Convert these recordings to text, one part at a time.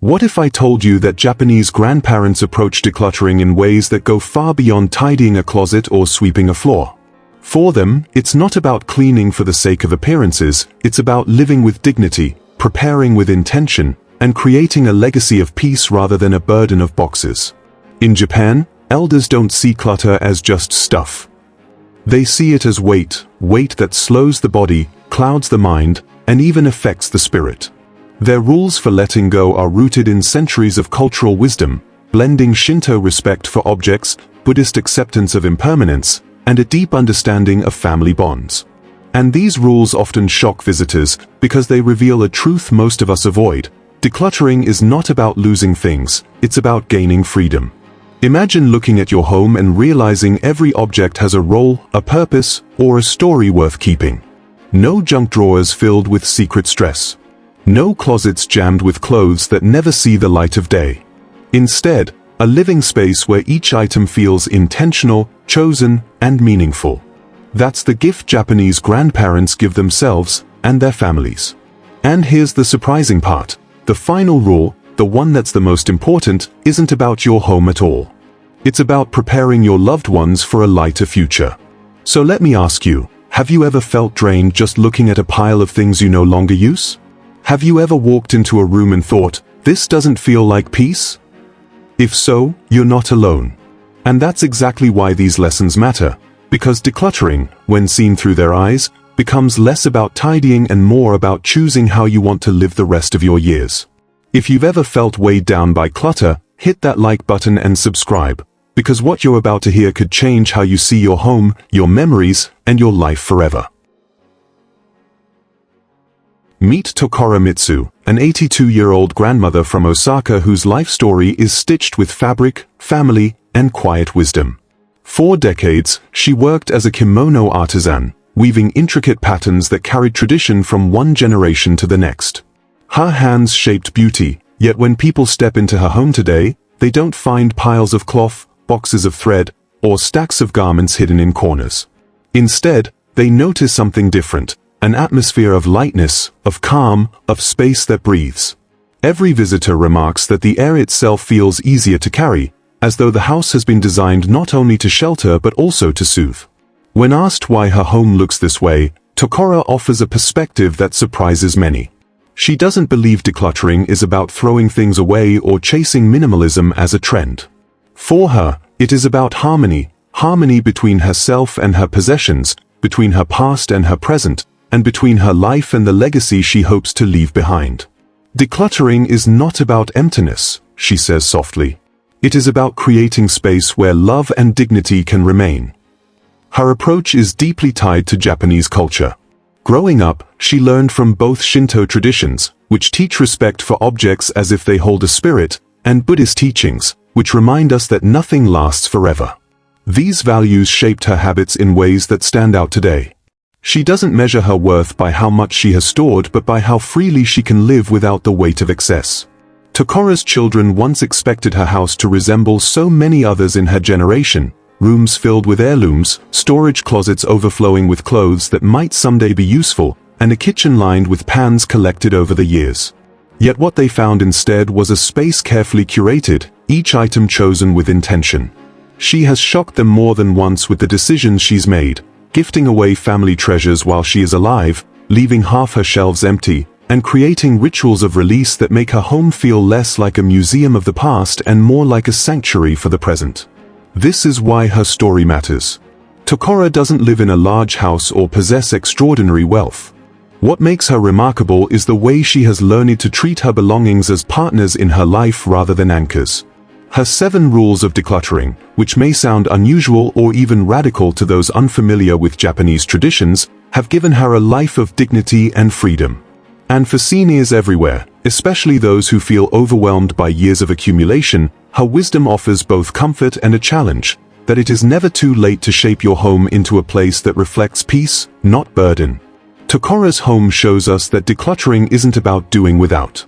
What if I told you that Japanese grandparents approach decluttering in ways that go far beyond tidying a closet or sweeping a floor? For them, it's not about cleaning for the sake of appearances, it's about living with dignity, preparing with intention, and creating a legacy of peace rather than a burden of boxes. In Japan, elders don't see clutter as just stuff. They see it as weight that slows the body, clouds the mind, and even affects the spirit. Their rules for letting go are rooted in centuries of cultural wisdom, blending Shinto respect for objects, Buddhist acceptance of impermanence, and a deep understanding of family bonds. And these rules often shock visitors because they reveal a truth most of us avoid. Decluttering is not about losing things, it's about gaining freedom. Imagine looking at your home and realizing every object has a role, a purpose, or a story worth keeping. No junk drawers filled with secret stress. No closets jammed with clothes that never see the light of day. Instead, a living space where each item feels intentional, chosen, and meaningful. That's the gift Japanese grandparents give themselves and their families. And here's the surprising part. The final rule, the one that's the most important, isn't about your home at all. It's about preparing your loved ones for a lighter future. So let me ask you, have you ever felt drained just looking at a pile of things you no longer use? Have you ever walked into a room and thought, this doesn't feel like peace? If so, you're not alone. And that's exactly why these lessons matter, because decluttering, when seen through their eyes, becomes less about tidying and more about choosing how you want to live the rest of your years. If you've ever felt weighed down by clutter, hit that like button and subscribe, because what you're about to hear could change how you see your home, your memories, and your life forever. Meet Takara Mitsue, an 82-year-old grandmother from Osaka whose life story is stitched with fabric, family, and quiet wisdom. For decades, she worked as a kimono artisan, weaving intricate patterns that carried tradition from one generation to the next. Her hands shaped beauty, yet when people step into her home today, they don't find piles of cloth, boxes of thread, or stacks of garments hidden in corners. Instead, they notice something different. An atmosphere of lightness, of calm, of space that breathes. Every visitor remarks that the air itself feels easier to carry, as though the house has been designed not only to shelter but also to soothe. When asked why her home looks this way, Tokora offers a perspective that surprises many. She doesn't believe decluttering is about throwing things away or chasing minimalism as a trend. For her, it is about harmony between herself and her possessions, between her past and her present, and between her life and the legacy she hopes to leave behind. Decluttering is not about emptiness, she says softly. It is about creating space where love and dignity can remain. Her approach is deeply tied to Japanese culture. Growing up, she learned from both Shinto traditions, which teach respect for objects as if they hold a spirit, and Buddhist teachings, which remind us that nothing lasts forever. These values shaped her habits in ways that stand out today. She doesn't measure her worth by how much she has stored but by how freely she can live without the weight of excess. Tokora's children once expected her house to resemble so many others in her generation, rooms filled with heirlooms, storage closets overflowing with clothes that might someday be useful, and a kitchen lined with pans collected over the years. Yet what they found instead was a space carefully curated, each item chosen with intention. She has shocked them more than once with the decisions she's made, gifting away family treasures while she is alive, leaving half her shelves empty, and creating rituals of release that make her home feel less like a museum of the past and more like a sanctuary for the present. This is why her story matters. Tokora doesn't live in a large house or possess extraordinary wealth. What makes her remarkable is the way she has learned to treat her belongings as partners in her life rather than anchors. Her 7 rules of decluttering, which may sound unusual or even radical to those unfamiliar with Japanese traditions, have given her a life of dignity and freedom. And for seniors everywhere, especially those who feel overwhelmed by years of accumulation, her wisdom offers both comfort and a challenge, that it is never too late to shape your home into a place that reflects peace, not burden. Tokora's home shows us that decluttering isn't about doing without.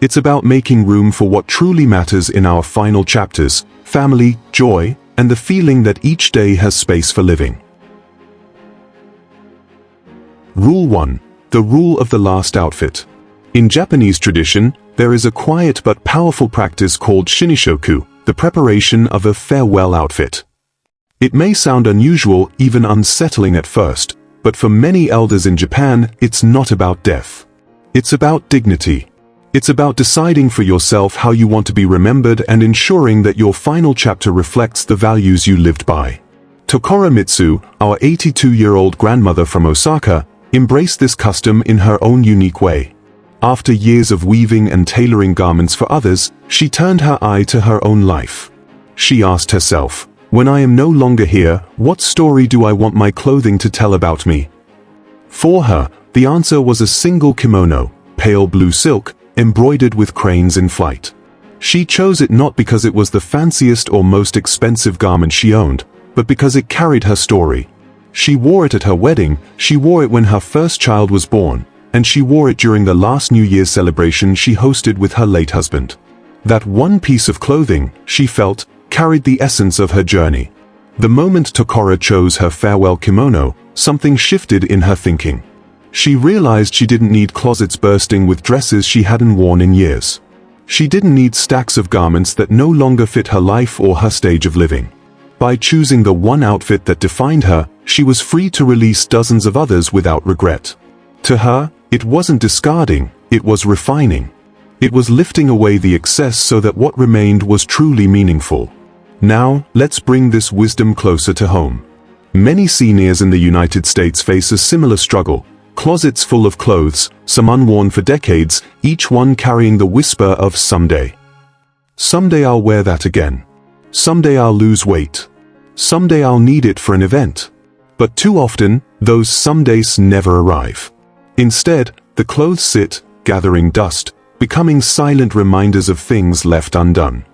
It's about making room for what truly matters in our final chapters: family, joy, and the feeling that each day has space for living. Rule 1. The rule of the last outfit. In Japanese tradition, there is a quiet but powerful practice called shinishoku, the preparation of a farewell outfit. It may sound unusual, even unsettling at first, but for many elders in Japan, it's not about death. It's about dignity. It's about deciding for yourself how you want to be remembered and ensuring that your final chapter reflects the values you lived by. Takara Mitsue, our 82-year-old grandmother from Osaka, embraced this custom in her own unique way. After years of weaving and tailoring garments for others, she turned her eye to her own life. She asked herself, "When I am no longer here, what story do I want my clothing to tell about me?" For her, the answer was a single kimono, pale blue silk, embroidered with cranes in flight. She chose it not because it was the fanciest or most expensive garment she owned, but because it carried her story. She wore it at her wedding, she wore it when her first child was born, and she wore it during the last New Year's celebration she hosted with her late husband. That one piece of clothing, she felt, carried the essence of her journey. The moment Tokora chose her farewell kimono, something shifted in her thinking. She realized she didn't need closets bursting with dresses she hadn't worn in years. She didn't need stacks of garments that no longer fit her life or her stage of living. By choosing the one outfit that defined her, she was free to release dozens of others without regret. To her, it wasn't discarding, it was refining. It was lifting away the excess so that what remained was truly meaningful. Now, let's bring this wisdom closer to home. Many seniors in the United States face a similar struggle. Closets full of clothes, some unworn for decades, each one carrying the whisper of someday. Someday I'll wear that again. Someday I'll lose weight. Someday I'll need it for an event. But too often, those somedays never arrive. Instead, the clothes sit, gathering dust, becoming silent reminders of things left undone.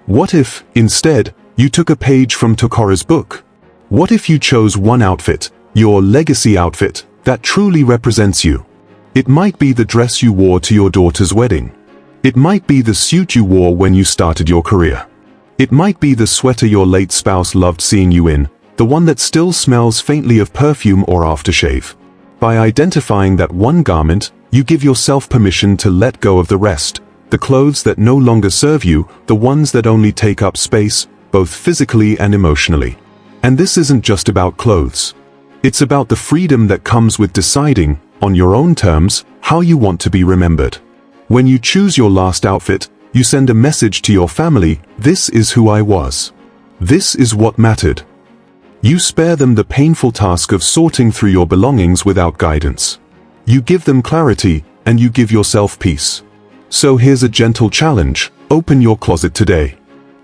What if, instead, you took a page from Tokora's book? What if you chose one outfit, your legacy outfit, that truly represents you? It might be the dress you wore to your daughter's wedding. It might be the suit you wore when you started your career. It might be the sweater your late spouse loved seeing you in, the one that still smells faintly of perfume or aftershave. By identifying that one garment, you give yourself permission to let go of the rest, the clothes that no longer serve you, the ones that only take up space, both physically and emotionally. And this isn't just about clothes. It's about the freedom that comes with deciding, on your own terms, how you want to be remembered. When you choose your last outfit, you send a message to your family: this is who I was. This is what mattered. You spare them the painful task of sorting through your belongings without guidance. You give them clarity, and you give yourself peace. So here's a gentle challenge: open your closet today.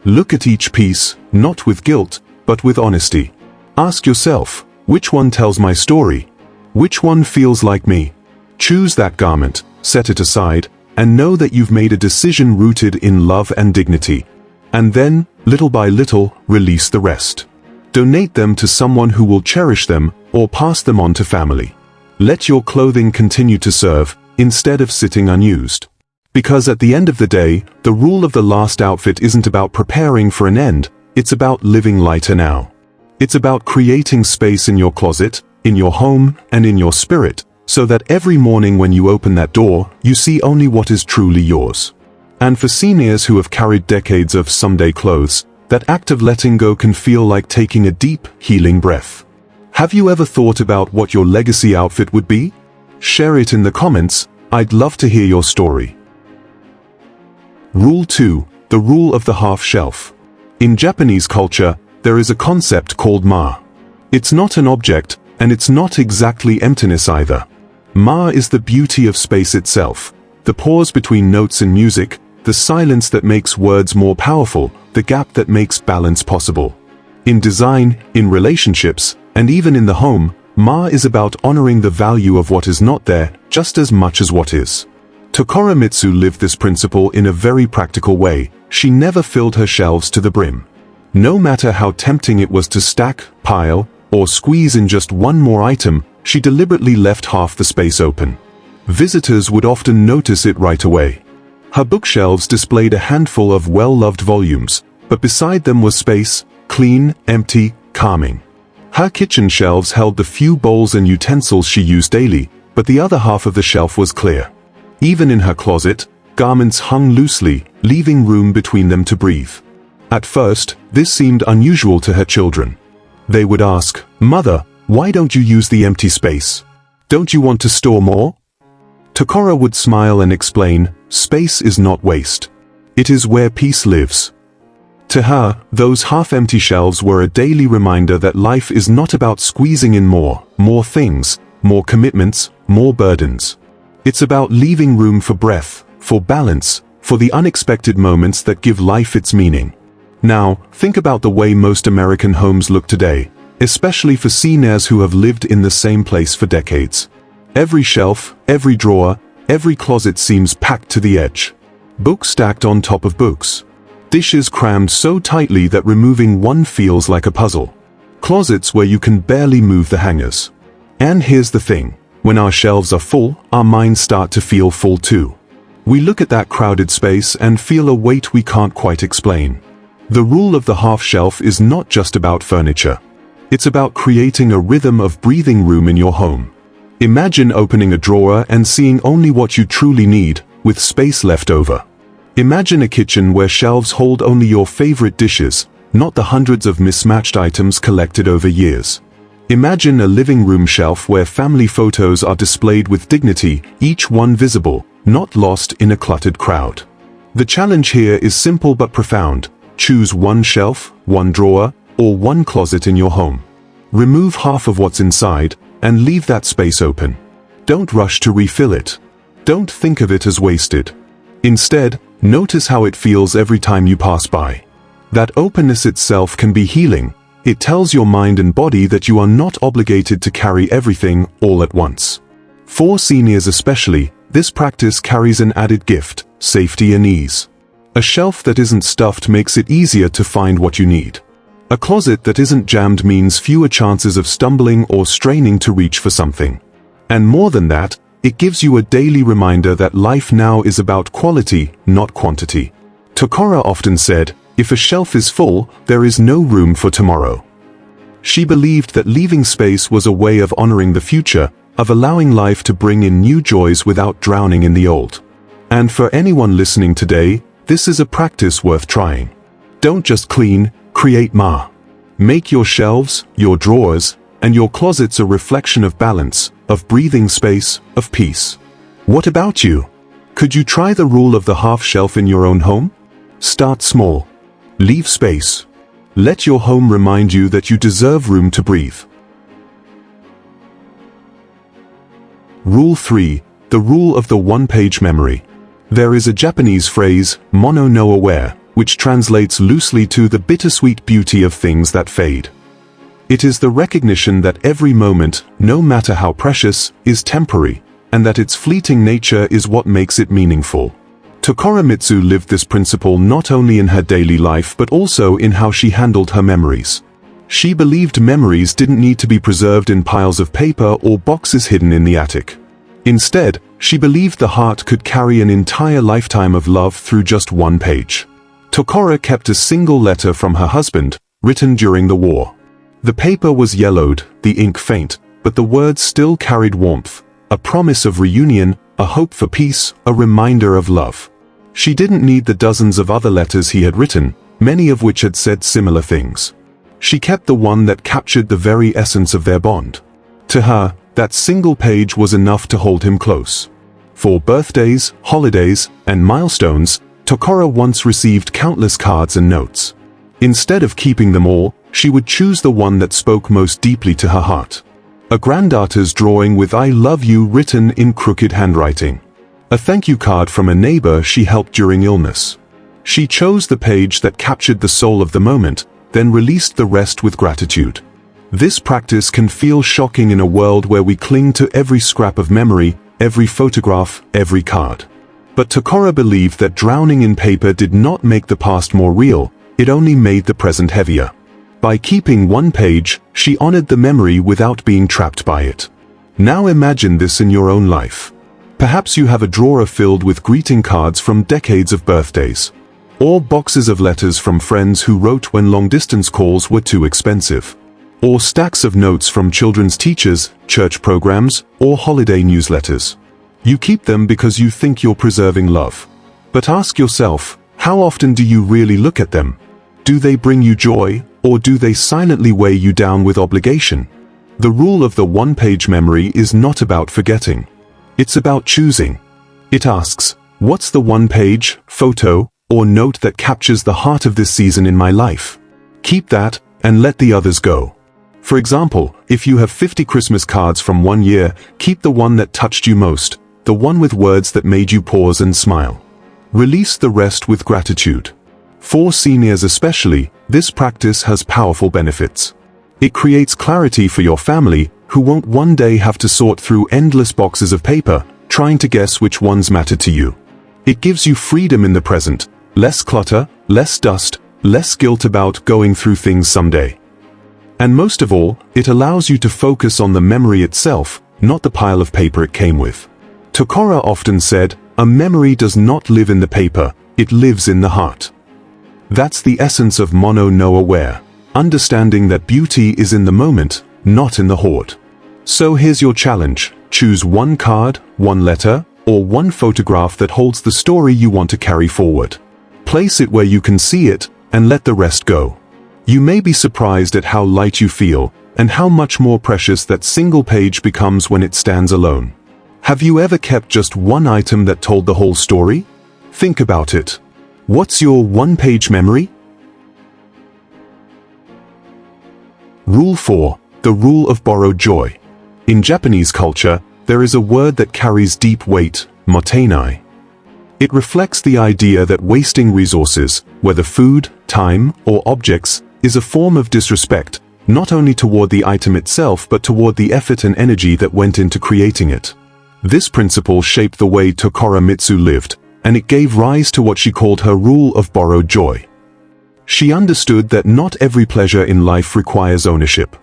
Look at each piece, not with guilt, but with honesty. Ask yourself, which one tells my story? Which one feels like me? Choose that garment, set it aside, and know that you've made a decision rooted in love and dignity. And then, little by little, release the rest. Donate them to someone who will cherish them, or pass them on to family. Let your clothing continue to serve, instead of sitting unused. Because at the end of the day, the rule of the last outfit isn't about preparing for an end, it's about living lighter now. It's about creating space in your closet, in your home, and in your spirit, so that every morning when you open that door, you see only what is truly yours. And for seniors who have carried decades of someday clothes, that act of letting go can feel like taking a deep, healing breath. Have you ever thought about what your legacy outfit would be? Share it in the comments. I'd love to hear your story. Rule 2. The rule of the half shelf. In Japanese culture, there is a concept called ma. It's not an object, and it's not exactly emptiness either. Ma is the beauty of space itself, the pause between notes in music, the silence that makes words more powerful, the gap that makes balance possible. In design, in relationships, and even in the home, ma is about honoring the value of what is not there, just as much as what is. Takara Mitsue lived this principle in a very practical way. She never filled her shelves to the brim. No matter how tempting it was to stack, pile, or squeeze in just one more item, she deliberately left half the space open. Visitors would often notice it right away. Her bookshelves displayed a handful of well-loved volumes, but beside them was space, clean, empty, calming. Her kitchen shelves held the few bowls and utensils she used daily, but the other half of the shelf was clear. Even in her closet, garments hung loosely, leaving room between them to breathe. At first, this seemed unusual to her children. They would ask, "Mother, why don't you use the empty space? Don't you want to store more?" Tokora would smile and explain, "Space is not waste. It is where peace lives." To her, those half-empty shelves were a daily reminder that life is not about squeezing in more things, more commitments, more burdens. It's about leaving room for breath, for balance, for the unexpected moments that give life its meaning. Now, think about the way most American homes look today, especially for seniors who have lived in the same place for decades. Every shelf, every drawer, every closet seems packed to the edge. Books stacked on top of books. Dishes crammed so tightly that removing one feels like a puzzle. Closets where you can barely move the hangers. And here's the thing, when our shelves are full, our minds start to feel full too. We look at that crowded space and feel a weight we can't quite explain. The rule of the half shelf is not just about furniture. It's about creating a rhythm of breathing room in your home. Imagine opening a drawer and seeing only what you truly need, with space left over. Imagine a kitchen where shelves hold only your favorite dishes, not the hundreds of mismatched items collected over years. Imagine a living room shelf where family photos are displayed with dignity, each one visible, not lost in a cluttered crowd. The challenge here is simple but profound. Choose one shelf, one drawer, or one closet in your home. Remove half of what's inside, and leave that space open. Don't rush to refill it. Don't think of it as wasted. Instead, notice how it feels every time you pass by. That openness itself can be healing. It tells your mind and body that you are not obligated to carry everything all at once. For seniors especially, this practice carries an added gift, safety and ease. A shelf that isn't stuffed makes it easier to find what you need. A closet that isn't jammed means fewer chances of stumbling or straining to reach for something. And more than that, it gives you a daily reminder that life now is about quality, not quantity. Tokora often said, "If a shelf is full, there is no room for tomorrow." She believed that leaving space was a way of honoring the future, of allowing life to bring in new joys without drowning in the old. And for anyone listening today, this is a practice worth trying. Don't just clean, create ma. Make your shelves, your drawers, and your closets a reflection of balance, of breathing space, of peace. What about you? Could you try the rule of the half shelf in your own home? Start small. Leave space. Let your home remind you that you deserve room to breathe. Rule 3. The rule of the one-page memory. There is a Japanese phrase, mono no aware, which translates loosely to the bittersweet beauty of things that fade. It is the recognition that every moment, no matter how precious, is temporary, and that its fleeting nature is what makes it meaningful. Takara Mitsue lived this principle not only in her daily life but also in how she handled her memories. She believed memories didn't need to be preserved in piles of paper or boxes hidden in the attic. Instead, she believed the heart could carry an entire lifetime of love through just one page. Tokora kept a single letter from her husband, written during the war. The paper was yellowed, the ink faint, but the words still carried warmth, a promise of reunion, a hope for peace, a reminder of love. She didn't need the dozens of other letters he had written, many of which had said similar things. She kept the one that captured the very essence of their bond. To her, that single page was enough to hold him close. For birthdays, holidays, and milestones, Tokora once received countless cards and notes. Instead of keeping them all, she would choose the one that spoke most deeply to her heart. A granddaughter's drawing with "I love you" written in crooked handwriting. A thank you card from a neighbor she helped during illness. She chose the page that captured the soul of the moment, then released the rest with gratitude. This practice can feel shocking in a world where we cling to every scrap of memory, every photograph, every card. But Tokora believed that drowning in paper did not make the past more real, it only made the present heavier. By keeping one page, she honored the memory without being trapped by it. Now imagine this in your own life. Perhaps you have a drawer filled with greeting cards from decades of birthdays. Or boxes of letters from friends who wrote when long-distance calls were too expensive. Or stacks of notes from children's teachers, church programs, or holiday newsletters. You keep them because you think you're preserving love. But ask yourself, how often do you really look at them? Do they bring you joy, or do they silently weigh you down with obligation? The rule of the one-page memory is not about forgetting. It's about choosing. It asks, what's the one page, photo, or note that captures the heart of this season in my life? Keep that, and let the others go. For example, if you have 50 Christmas cards from one year, keep the one that touched you most, the one with words that made you pause and smile. Release the rest with gratitude. For seniors especially, this practice has powerful benefits. It creates clarity for your family, who won't one day have to sort through endless boxes of paper, trying to guess which ones matter to you. It gives you freedom in the present, less clutter, less dust, less guilt about going through things someday. And most of all, it allows you to focus on the memory itself, not the pile of paper it came with. Tokora often said, a memory does not live in the paper, it lives in the heart. That's the essence of mono no aware, understanding that beauty is in the moment, not in the hoard. So here's your challenge. Choose one card, one letter, or one photograph that holds the story you want to carry forward. Place it where you can see it, and let the rest go. You may be surprised at how light you feel, and how much more precious that single page becomes when it stands alone. Have you ever kept just one item that told the whole story? Think about it. What's your one-page memory? Rule 4. The rule of borrowed joy. In Japanese culture, there is a word that carries deep weight, mottainai. It reflects the idea that wasting resources, whether food, time, or objects, is a form of disrespect, not only toward the item itself but toward the effort and energy that went into creating it. This principle shaped the way Takara Mitsue lived, and it gave rise to what she called her rule of borrowed joy. She understood that not every pleasure in life requires ownership.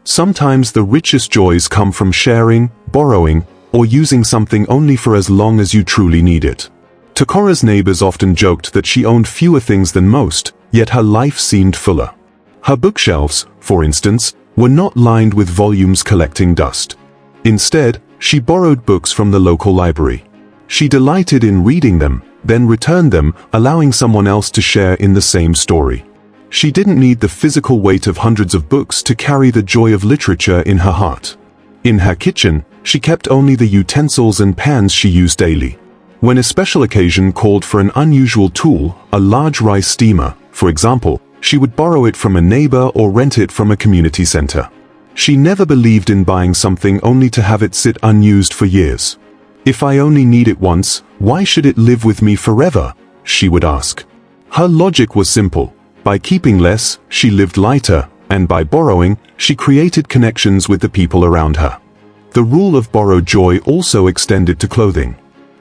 Sometimes the richest joys come from sharing, borrowing, or using something only for as long as you truly need it. Tokora's neighbors often joked that she owned fewer things than most, yet her life seemed fuller. Her bookshelves, for instance, were not lined with volumes collecting dust. Instead, she borrowed books from the local library. She delighted in reading them, then returned them, allowing someone else to share in the same story. She didn't need the physical weight of hundreds of books to carry the joy of literature in her heart. In her kitchen, she kept only the utensils and pans she used daily. When a special occasion called for an unusual tool, a large rice steamer, for example, she would borrow it from a neighbor or rent it from a community center. She never believed in buying something only to have it sit unused for years. If I only need it once, why should it live with me forever? She would ask. Her logic was simple. By keeping less, she lived lighter, and by borrowing, she created connections with the people around her. The rule of borrowed joy also extended to clothing.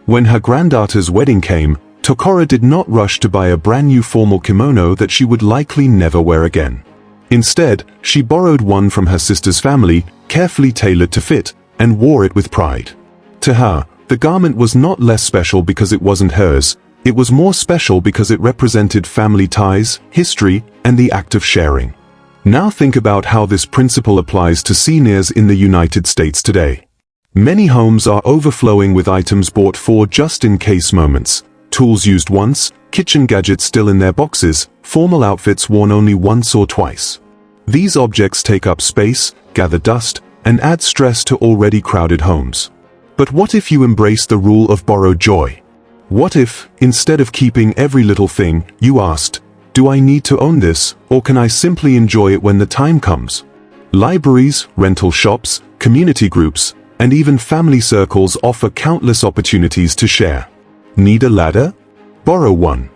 When her granddaughter's wedding came, Tokora did not rush to buy a brand new formal kimono that she would likely never wear again. Instead, she borrowed one from her sister's family, carefully tailored to fit, and wore it with pride. To her, the garment was not less special because it wasn't hers, it was more special because it represented family ties, history, and the act of sharing. Now think about how this principle applies to seniors in the United States today. Many homes are overflowing with items bought for just-in-case moments. Tools used once, kitchen gadgets still in their boxes, formal outfits worn only once or twice. These objects take up space, gather dust, and add stress to already crowded homes. But what if you embrace the rule of borrowed joy? What if, instead of keeping every little thing, you asked, do I need to own this, or can I simply enjoy it when the time comes? Libraries, rental shops, community groups, and even family circles offer countless opportunities to share. Need a ladder? Borrow one.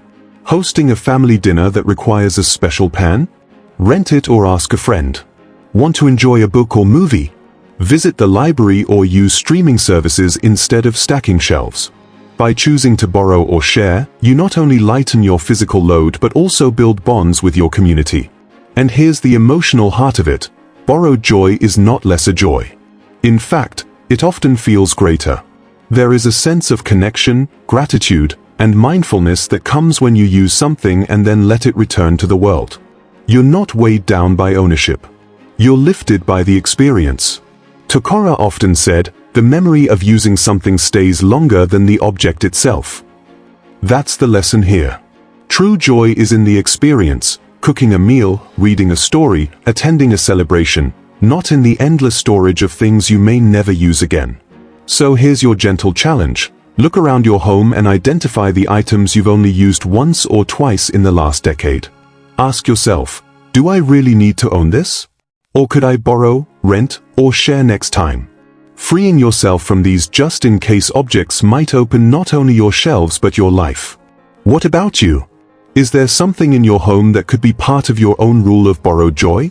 Hosting a family dinner that requires a special pan? Rent it or ask a friend. Want to enjoy a book or movie? Visit the library or use streaming services instead of stacking shelves. By choosing to borrow or share, you not only lighten your physical load but also build bonds with your community. And here's the emotional heart of it. Borrowed joy is not lesser joy. In fact, it often feels greater. There is a sense of connection, gratitude, and mindfulness that comes when you use something and then let it return to the world. You're not weighed down by ownership. You're lifted by the experience. Tokora often said, the memory of using something stays longer than the object itself. That's the lesson here. True joy is in the experience, cooking a meal, reading a story, attending a celebration, not in the endless storage of things you may never use again. So here's your gentle challenge. Look around your home and identify the items you've only used once or twice in the last decade. Ask yourself, do I really need to own this? Or could I borrow, rent, or share next time? Freeing yourself from these just-in-case objects might open not only your shelves but your life. What about you? Is there something in your home that could be part of your own rule of borrowed joy?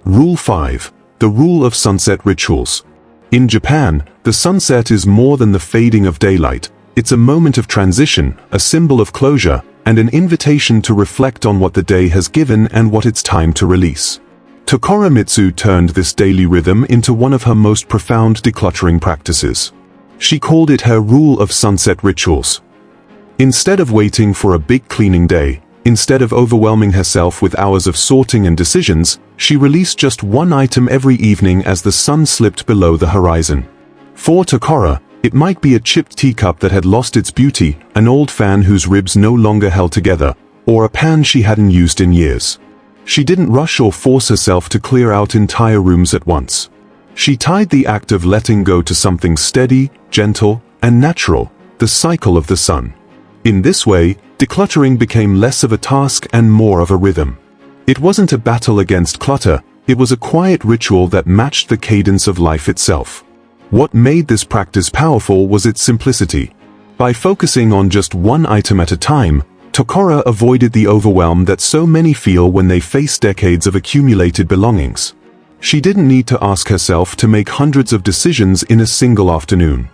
Rule 5. The Rule of Sunset Rituals. In Japan, the sunset is more than the fading of daylight. It's a moment of transition, a symbol of closure, and an invitation to reflect on what the day has given and what it's time to release. Takara Mitsue turned this daily rhythm into one of her most profound decluttering practices. She called it her Rule of Sunset Rituals. Instead of waiting for a big cleaning day, instead of overwhelming herself with hours of sorting and decisions, she released just one item every evening as the sun slipped below the horizon. For Tokora, it might be a chipped teacup that had lost its beauty, an old fan whose ribs no longer held together, or a pan she hadn't used in years. She didn't rush or force herself to clear out entire rooms at once. She tied the act of letting go to something steady, gentle, and natural, the cycle of the sun. In this way, decluttering became less of a task and more of a rhythm. It wasn't a battle against clutter, it was a quiet ritual that matched the cadence of life itself. What made this practice powerful was its simplicity. By focusing on just one item at a time, Tokora avoided the overwhelm that so many feel when they face decades of accumulated belongings. She didn't need to ask herself to make hundreds of decisions in a single afternoon.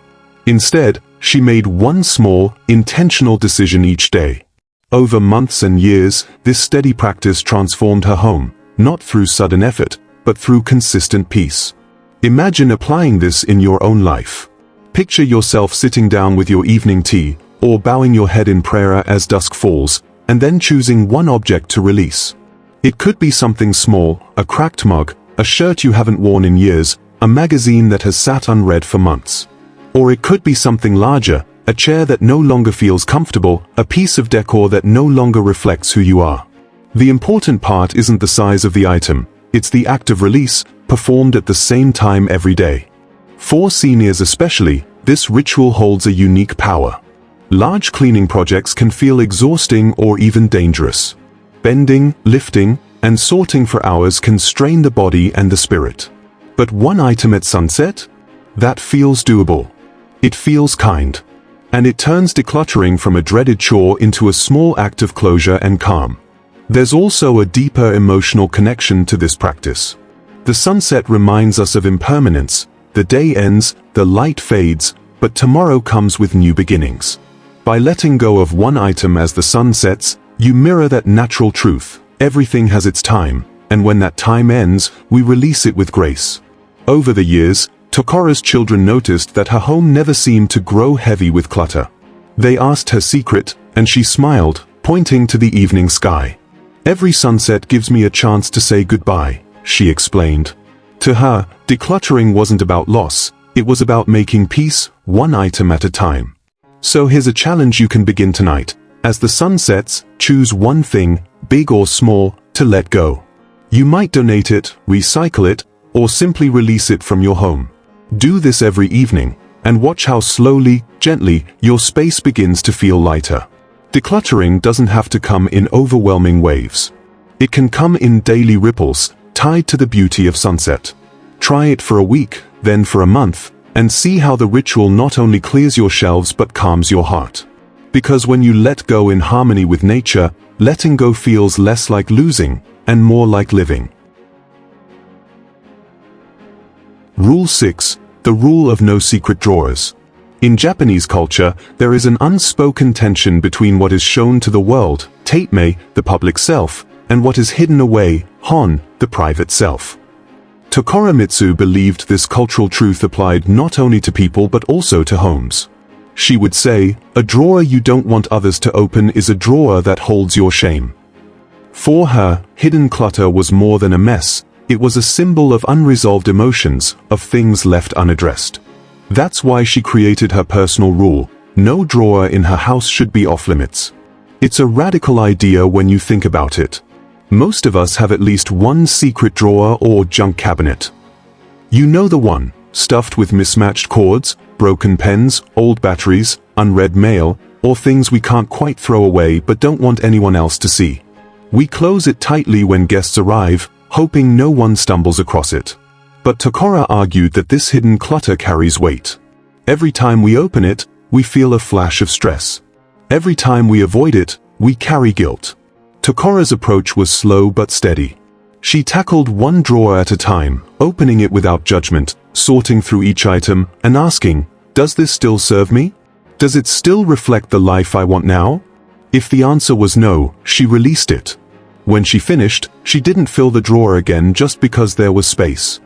Instead, she made one small, intentional decision each day. Over months and years, this steady practice transformed her home, not through sudden effort, but through consistent peace. Imagine applying this in your own life. Picture yourself sitting down with your evening tea, or bowing your head in prayer as dusk falls, and then choosing one object to release. It could be something small, a cracked mug, a shirt you haven't worn in years, a magazine that has sat unread for months. Or it could be something larger, a chair that no longer feels comfortable, a piece of decor that no longer reflects who you are. The important part isn't the size of the item, it's the act of release, performed at the same time every day. For seniors especially, this ritual holds a unique power. Large cleaning projects can feel exhausting or even dangerous. Bending, lifting, and sorting for hours can strain the body and the spirit. But one item at sunset? That feels doable. It feels kind. And it turns decluttering from a dreaded chore into a small act of closure and calm. There's also a deeper emotional connection to this practice. The sunset reminds us of impermanence. The day ends, the light fades, but tomorrow comes with new beginnings. By letting go of one item as the sun sets, you mirror that natural truth. Everything has its time, and when that time ends, we release it with grace. Over the years, Tokora's children noticed that her home never seemed to grow heavy with clutter. They asked her secret, and she smiled, pointing to the evening sky. "Every sunset gives me a chance to say goodbye," she explained. To her, decluttering wasn't about loss, it was about making peace, one item at a time. So here's a challenge you can begin tonight. As the sun sets, choose one thing, big or small, to let go. You might donate it, recycle it, or simply release it from your home. Do this every evening, and watch how slowly, gently, your space begins to feel lighter. Decluttering doesn't have to come in overwhelming waves. It can come in daily ripples, tied to the beauty of sunset. Try it for a week, then for a month, and see how the ritual not only clears your shelves but calms your heart. Because when you let go in harmony with nature, letting go feels less like losing, and more like living. Rule 6. The Rule of No Secret Drawers. In Japanese culture, there is an unspoken tension between what is shown to the world, taitmei, the public self, and what is hidden away, hon, the private self. Takara Mitsue believed this cultural truth applied not only to people but also to homes. She would say, "A drawer you don't want others to open is a drawer that holds your shame." For her, hidden clutter was more than a mess, it was a symbol of unresolved emotions, of things left unaddressed. That's why she created her personal rule: no drawer in her house should be off limits. It's a radical idea when you think about it. Most of us have at least one secret drawer or junk cabinet. You know the one, stuffed with mismatched cords, broken pens, old batteries, unread mail, or things we can't quite throw away but don't want anyone else to see. We close it tightly when guests arrive, hoping no one stumbles across it. But Tokora argued that this hidden clutter carries weight. Every time we open it, we feel a flash of stress. Every time we avoid it, we carry guilt. Tokora's approach was slow but steady. She tackled one drawer at a time, opening it without judgment, sorting through each item, and asking, "Does this still serve me? Does it still reflect the life I want now?" If the answer was no, she released it. When she finished, she didn't fill the drawer again just because there was space.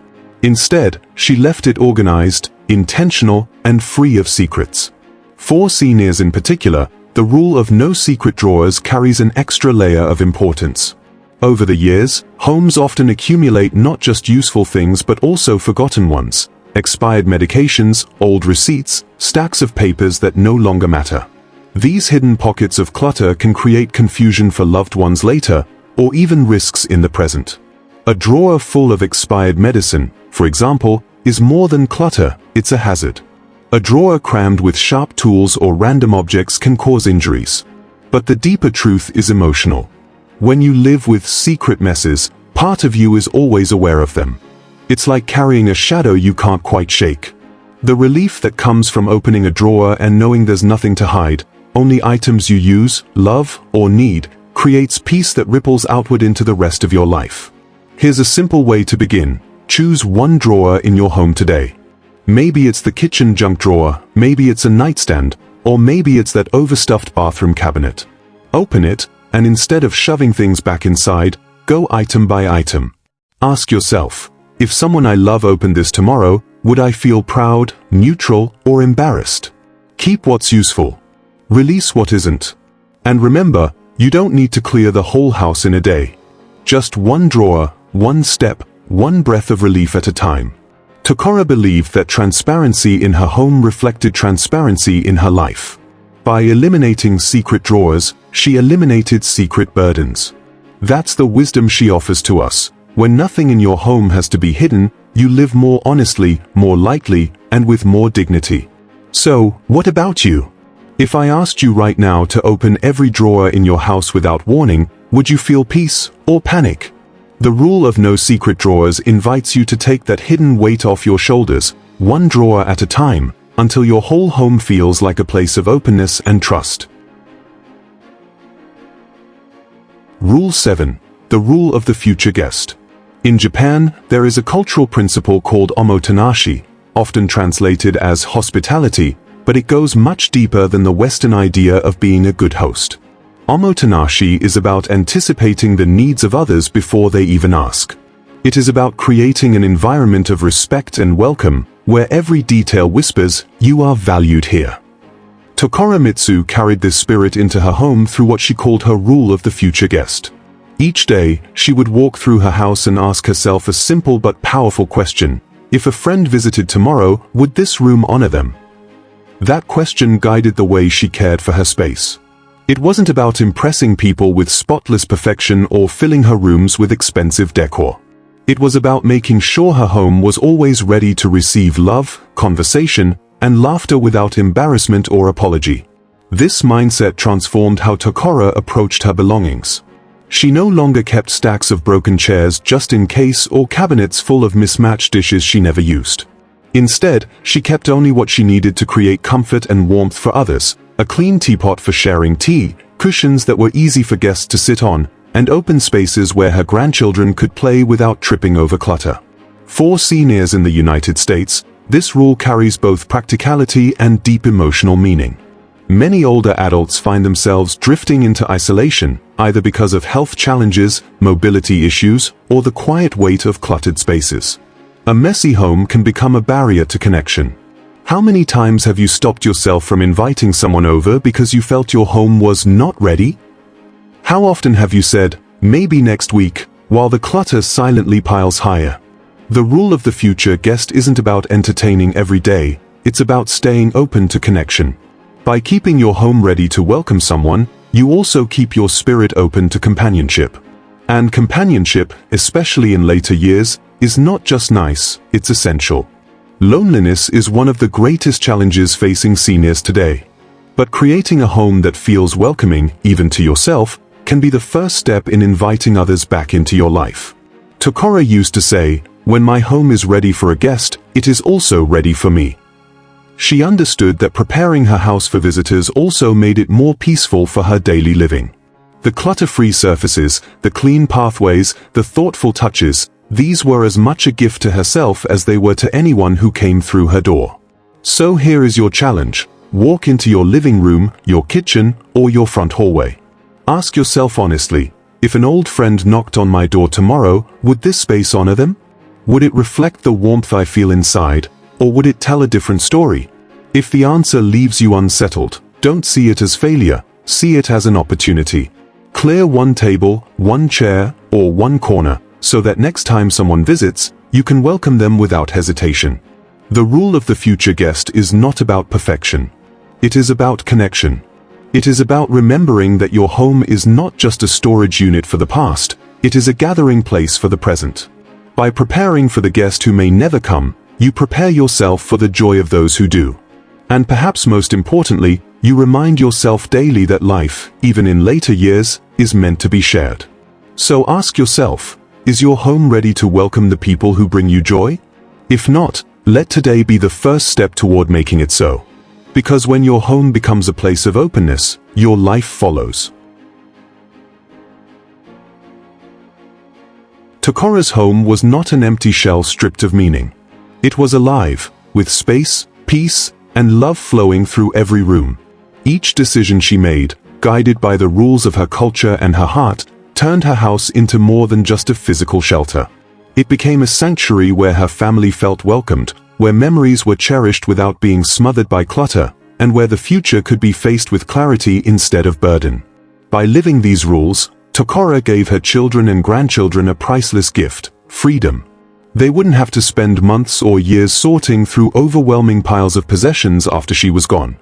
Instead, she left it organized, intentional, and free of secrets. For seniors in particular, the rule of no secret drawers carries an extra layer of importance. Over the years, homes often accumulate not just useful things but also forgotten ones: expired medications, old receipts, stacks of papers that no longer matter. These hidden pockets of clutter can create confusion for loved ones later, or even risks in the present. A drawer full of expired medicine, for example, is more than clutter, it's a hazard. A drawer crammed with sharp tools or random objects can cause injuries. But the deeper truth is emotional. When you live with secret messes, part of you is always aware of them. It's like carrying a shadow you can't quite shake. The relief that comes from opening a drawer and knowing there's nothing to hide, only items you use, love, or need, creates peace that ripples outward into the rest of your life. Here's a simple way to begin. Choose one drawer in your home today. Maybe it's the kitchen junk drawer, maybe it's a nightstand, or maybe it's that overstuffed bathroom cabinet. Open it, and instead of shoving things back inside, go item by item. Ask yourself, if someone I love opened this tomorrow, would I feel proud, neutral, or embarrassed? Keep what's useful. Release what isn't. And remember, you don't need to clear the whole house in a day. Just one drawer, one step, one breath of relief at a time. Tokora believed that transparency in her home reflected transparency in her life. By eliminating secret drawers, she eliminated secret burdens. That's the wisdom she offers to us. When nothing in your home has to be hidden, you live more honestly, more lightly, and with more dignity. So, what about you? If I asked you right now to open every drawer in your house without warning, would you feel peace or panic? The rule of no secret drawers invites you to take that hidden weight off your shoulders, one drawer at a time, until your whole home feels like a place of openness and trust. Rule 7. The rule of the future guest. In Japan, there is a cultural principle called omotenashi, often translated as hospitality, but it goes much deeper than the Western idea of being a good host. Omotenashi is about anticipating the needs of others before they even ask. It is about creating an environment of respect and welcome, where every detail whispers, "You are valued here." Takara Mitsue carried this spirit into her home through what she called her rule of the future guest. Each day, she would walk through her house and ask herself a simple but powerful question: if a friend visited tomorrow, would this room honor them? That question guided the way she cared for her space. It wasn't about impressing people with spotless perfection or filling her rooms with expensive decor. It was about making sure her home was always ready to receive love, conversation, and laughter without embarrassment or apology. This mindset transformed how Tokora approached her belongings. She no longer kept stacks of broken chairs just in case or cabinets full of mismatched dishes she never used. Instead, she kept only what she needed to create comfort and warmth for others: a clean teapot for sharing tea, cushions that were easy for guests to sit on, and open spaces where her grandchildren could play without tripping over clutter. For seniors in the United States, this rule carries both practicality and deep emotional meaning. Many older adults find themselves drifting into isolation, either because of health challenges, mobility issues, or the quiet weight of cluttered spaces. A messy home can become a barrier to connection. How many times have you stopped yourself from inviting someone over because you felt your home was not ready? How often have you said, "Maybe next week," while the clutter silently piles higher? The rule of the future guest isn't about entertaining every day, it's about staying open to connection. By keeping your home ready to welcome someone, you also keep your spirit open to companionship. And companionship, especially in later years, is not just nice, it's essential. Loneliness is one of the greatest challenges facing seniors today. But creating a home that feels welcoming, even to yourself, can be the first step in inviting others back into your life. Tokora used to say, "When my home is ready for a guest, it is also ready for me." She understood that preparing her house for visitors also made it more peaceful for her daily living. The clutter-free surfaces, the clean pathways, the thoughtful touches, these were as much a gift to herself as they were to anyone who came through her door. So here is your challenge. Walk into your living room, your kitchen, or your front hallway. Ask yourself honestly, if an old friend knocked on my door tomorrow, would this space honor them? Would it reflect the warmth I feel inside, or would it tell a different story? If the answer leaves you unsettled, don't see it as failure, see it as an opportunity. Clear one table, one chair, or one corner, so that next time someone visits, you can welcome them without hesitation. The rule of the future guest is not about perfection. It is about connection. It is about remembering that your home is not just a storage unit for the past, it is a gathering place for the present. By preparing for the guest who may never come, you prepare yourself for the joy of those who do. And perhaps most importantly, you remind yourself daily that life, even in later years, is meant to be shared. So ask yourself, is your home ready to welcome the people who bring you joy? If not, let today be the first step toward making it so. Because when your home becomes a place of openness, your life follows. Tokora's home was not an empty shell stripped of meaning. It was alive, with space, peace, and love flowing through every room. Each decision she made, guided by the rules of her culture and her heart, turned her house into more than just a physical shelter. It became a sanctuary where her family felt welcomed, where memories were cherished without being smothered by clutter, and where the future could be faced with clarity instead of burden. By living these rules, Tokora gave her children and grandchildren a priceless gift: freedom. They wouldn't have to spend months or years sorting through overwhelming piles of possessions after she was gone.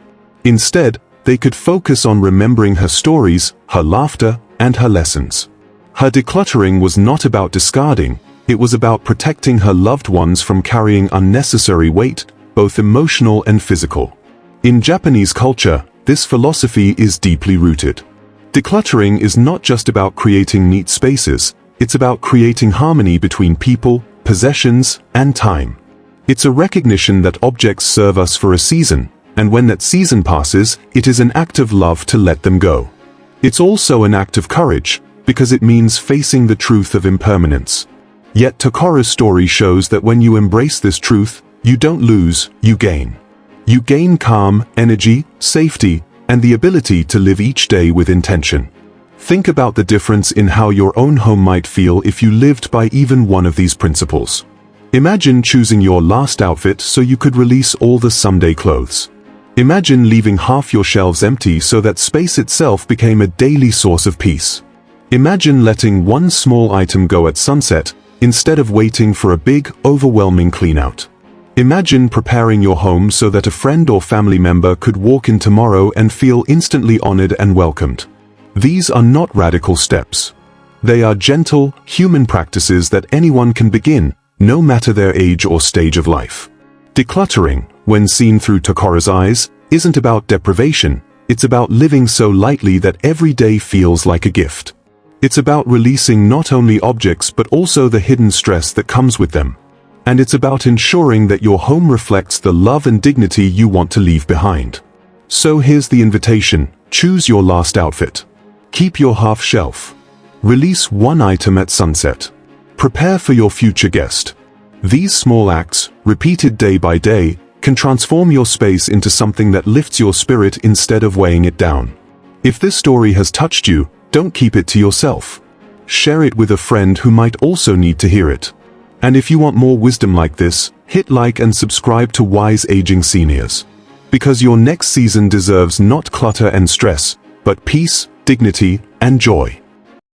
Instead, they could focus on remembering her stories, her laughter, and her lessons. Her decluttering was not about discarding, it was about protecting her loved ones from carrying unnecessary weight, both emotional and physical. In Japanese culture, this philosophy is deeply rooted. Decluttering is not just about creating neat spaces, it's about creating harmony between people, possessions, and time. It's a recognition that objects serve us for a season, and when that season passes, it is an act of love to let them go. It's also an act of courage, because it means facing the truth of impermanence. Yet Tokora's story shows that when you embrace this truth, you don't lose, you gain. You gain calm, energy, safety, and the ability to live each day with intention. Think about the difference in how your own home might feel if you lived by even one of these principles. Imagine choosing your last outfit so you could release all the someday clothes. Imagine leaving half your shelves empty so that space itself became a daily source of peace. Imagine letting one small item go at sunset, instead of waiting for a big, overwhelming clean-out. Imagine preparing your home so that a friend or family member could walk in tomorrow and feel instantly honored and welcomed. These are not radical steps. They are gentle, human practices that anyone can begin, no matter their age or stage of life. Decluttering, when seen through Tokora's eyes, isn't about deprivation, it's about living so lightly that every day feels like a gift. It's about releasing not only objects but also the hidden stress that comes with them. And it's about ensuring that your home reflects the love and dignity you want to leave behind. So here's the invitation: choose your last outfit. Keep your half shelf. Release one item at sunset. Prepare for your future guest. These small acts, repeated day by day, can transform your space into something that lifts your spirit instead of weighing it down. If this story has touched you, don't keep it to yourself. Share it with a friend who might also need to hear it. And if you want more wisdom like this, hit like and subscribe to Wise Aging Seniors. Because your next season deserves not clutter and stress, but peace, dignity, and joy.